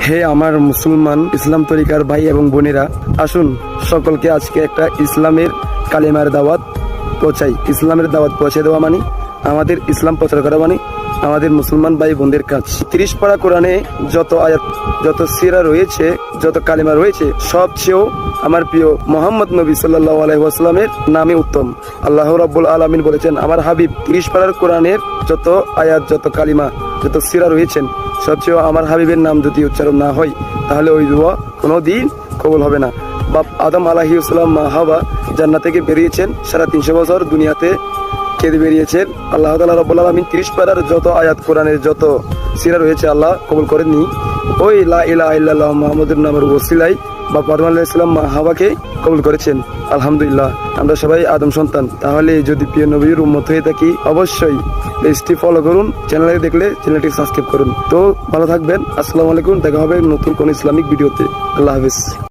হে আমার মুসলমান ইসলাম তরিকার ভাই এবং বোনেরা, আসুন সকলকে আজকে একটা ইসলামের কালিমার দাওয়াত পৌঁছাই। ইসলামের দাওয়াত পৌঁছে দেওয়া মানে আমাদের ইসলাম প্রচার করা মানে আমাদের মুসলমান ভাই বোনদের কাজ। 30 পারা কোরআনে যত আয়াত, যত সিরা রয়েছে, যত কালিমা রয়েছে, সবচেয়েও আমার প্রিয় মোহাম্মদ নবী সাল্লাল্লাহু আলাইহি ওয়াসাল্লামের নামে উত্তম। আল্লাহ রাব্বুল আলামিন বলেছেন, আমার হাবিব 30 পারার কোরআনের যত আয়াত, যত কালিমা, যত সিরা রয়েছেন, সবচেয়ে আমার হাবিবের নাম যদি উচ্চারণ না হয় তাহলে ওই দোয়া কোনোদিন কবুল হবে না। বাপ আদম আলাইহিস সালাম, মা হাওয়া জান্নাত থেকে বেরিয়েছেন, 350 বছর দুনিয়াতে কেঁদে বেরিয়েছেন। আল্লাহ তাআলা রাব্বুল আলামিন 30 পারার যত আয়াত, কোরআনের যত সিরা রয়েছে আল্লাহ কবুল করেননি। ওই লা ইলাহা ইল্লাল্লাহ মুহাম্মাদুর নামের ওসিলায় বাপ আদম আলাইহিস সালাম, মা হাওয়াকে কবুল করেছেন। আলহামদুলিল্লাহ, আমরা সবাই আদম সন্তান। তাহলে যদি প্রিয় নবীর উম্মত হয়ে থাকি, অবশ্যই পেজটি ফলো করুন, চ্যানেলে দেখলে চ্যানেলটি সাবস্ক্রাইব করুন। তো ভালো থাকবেন, আসসালামু আলাইকুম। দেখা হবে নতুন কোন ইসলামিক ভিডিওতে। আল্লাহ হাফেজ।